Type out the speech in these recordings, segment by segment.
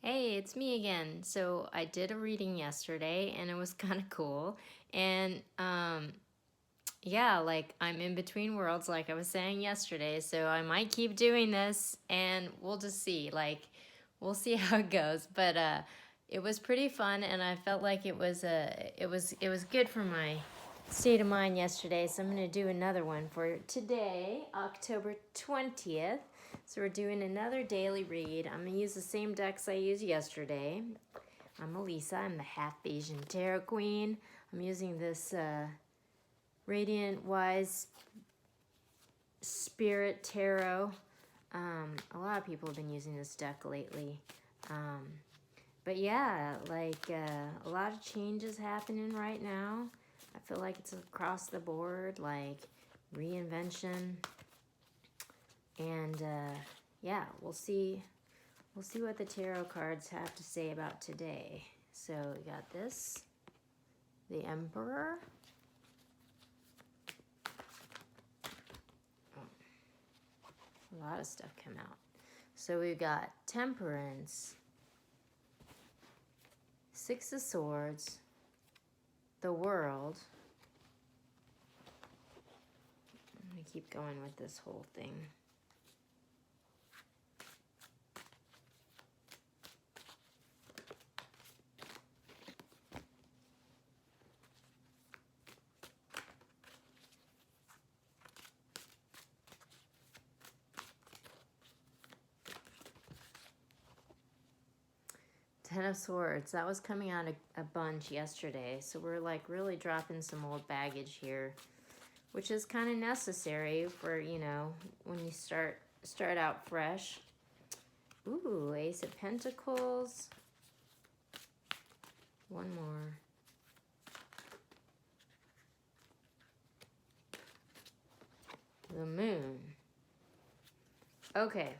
Hey, it's me again. So I did a reading yesterday and it was kind of cool. And yeah, like I'm in between worlds like I was saying yesterday, so I might keep doing this and we'll just see. Like we'll see how it goes. But it was pretty fun and I felt like it was good for my state of mind yesterday. So I'm going to do another one for today, October 20th. So we're doing another daily read. I'm going to use the same decks I used yesterday. I'm Elisa. I'm the Half Asian Tarot Queen. I'm using this Radiant Wise Spirit Tarot. A lot of people have been using this deck lately. Um, but yeah, like a lot of changes happening right now. I feel like it's across the board, like reinvention. And yeah, we'll see what the tarot cards have to say about today. So we got this, the Emperor. A lot of stuff come out. So we've got Temperance, Six of Swords, the World. I'm gonna keep going with this whole thing. Ten of Swords, that was coming out a bunch yesterday. So we're like really dropping some old baggage here, which is kind of necessary for, you know, when you start out fresh. Ooh, Ace of Pentacles. One more. The Moon. Okay.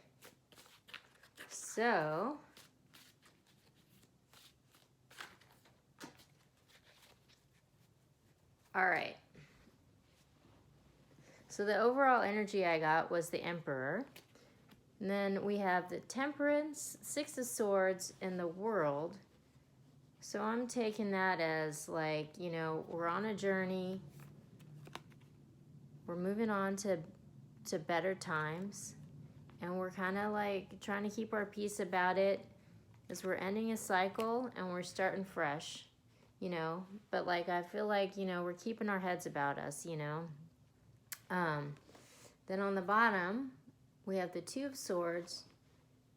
So all right. So the overall energy I got was the Emperor. And then we have the Temperance, Six of Swords, and the World. So I'm taking that as like, you know, we're on a journey. We're moving on to better times. And we're kind of like trying to keep our peace about it as we're ending a cycle and we're starting fresh, you know. But like I feel like, you know, we're keeping our heads about us, you know. Then on the bottom, we have the Two of Swords,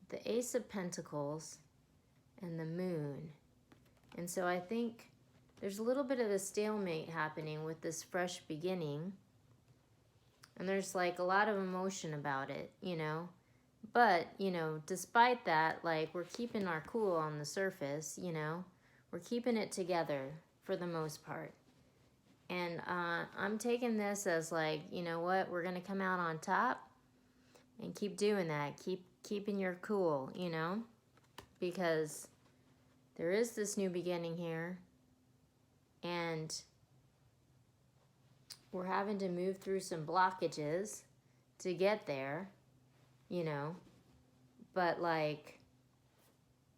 the Ace of Pentacles, and the Moon. And so I think there's a little bit of a stalemate happening with this fresh beginning. And there's like a lot of emotion about it, you know. But, you know, despite that, like we're keeping our cool on the surface, you know. We're keeping it together for the most part. And I'm taking this as like, you know what, we're going to come out on top and keep doing that. Keeping your cool, you know, because there is this new beginning here and we're having to move through some blockages to get there, you know, but like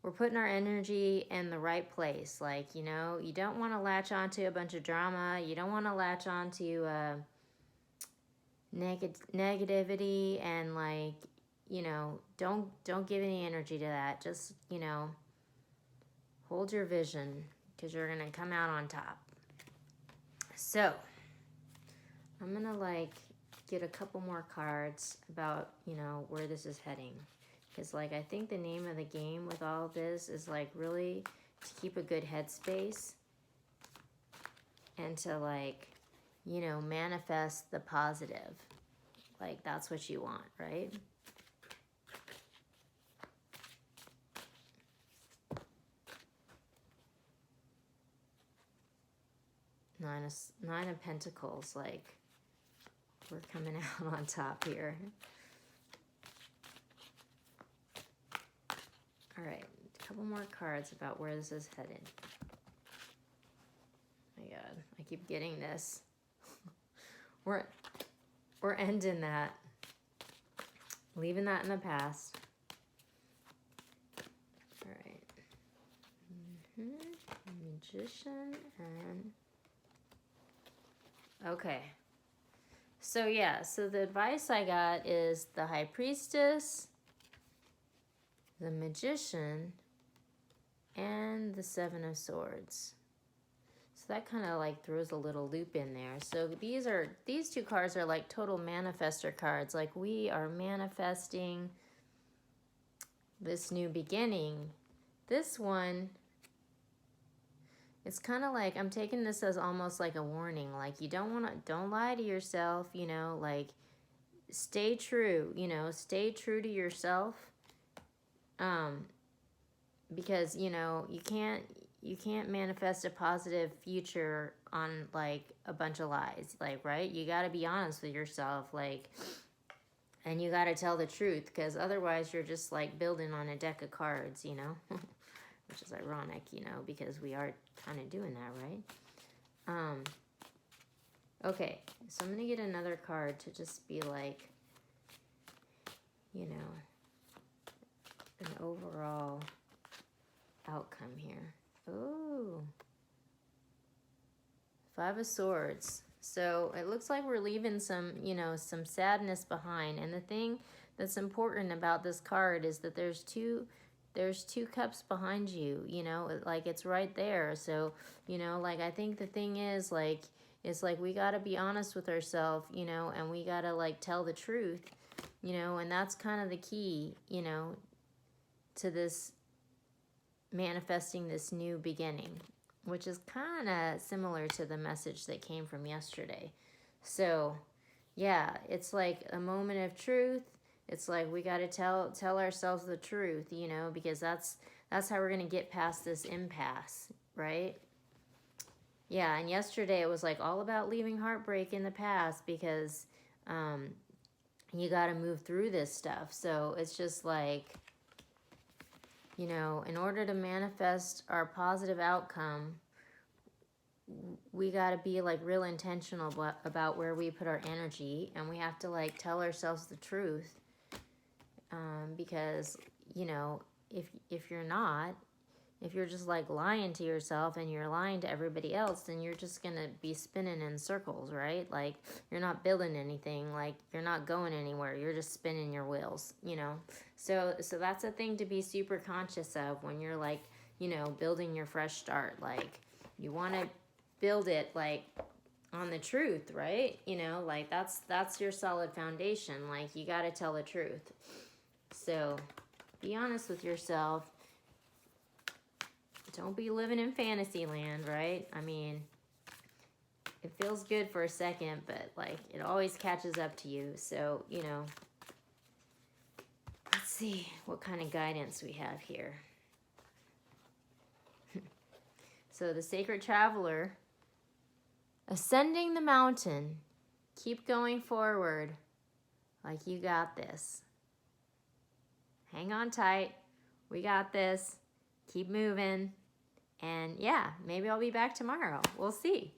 we're putting our energy in the right place. Like, you know, you don't want to latch onto a bunch of drama. You don't want to latch onto negativity and like, you know, don't give any energy to that. Just, you know, hold your vision because you're going to come out on top. So I'm going to like get a couple more cards about, you know, where this is heading. Because like I think the name of the game with all of this is like really to keep a good headspace and to like, you know, manifest the positive. Like that's what you want, right? Nine of Pentacles, like we're coming out on top here. All right, a couple more cards about where this is headed. Oh my God, I keep getting this. we're ending that, leaving that in the past. All right, Magician and... Okay. So yeah, so the advice I got is the High Priestess, the Magician, and the Seven of Swords. So that kind of like throws a little loop in there. So these two cards are like total manifestor cards. Like we are manifesting this new beginning. This one, it's kind of like, I'm taking this as almost like a warning. Like you don't lie to yourself, you know, like stay true, you know, stay true to yourself. Because, you know, you can't manifest a positive future on like a bunch of lies, like, right? You got to be honest with yourself, like, and you got to tell the truth, because otherwise you're just like building on a deck of cards, you know, which is ironic, you know, because we are kind of doing that, right? Okay, so I'm gonna get another card to just be like, you know, an overall outcome here. Oh, Five of Swords. So it looks like we're leaving some, you know, some sadness behind. And the thing that's important about this card is that there's two cups behind you, you know, like it's right there. So, you know, like I think the thing is like, it's like we got to be honest with ourselves, you know, and we got to like tell the truth, you know, and that's kind of the key, you know, to this manifesting this new beginning, which is kind of similar to the message that came from yesterday. So yeah, it's like a moment of truth. It's like we got to tell ourselves the truth, you know, because that's how we're going to get past this impasse, right? Yeah, and yesterday it was like all about leaving heartbreak in the past, because you got to move through this stuff. So it's just like, you know, in order to manifest our positive outcome, we got to be like real intentional about where we put our energy, and we have to like tell ourselves the truth, because, you know, if you're just like lying to yourself and you're lying to everybody else, then you're just gonna be spinning in circles, right? Like you're not building anything, like you're not going anywhere, you're just spinning your wheels, you know. So that's a thing to be super conscious of when you're like, you know, building your fresh start. Like you want to build it like on the truth, right? You know, like that's your solid foundation. Like you got to tell the truth. So be honest with yourself. Don't be living in fantasy land, right? I mean, it feels good for a second, but like it always catches up to you. So, you know, let's see what kind of guidance we have here. So the Sacred Traveler, ascending the mountain, keep going forward like you got this. Hang on tight. We got this. Keep moving. And yeah, maybe I'll be back tomorrow. We'll see.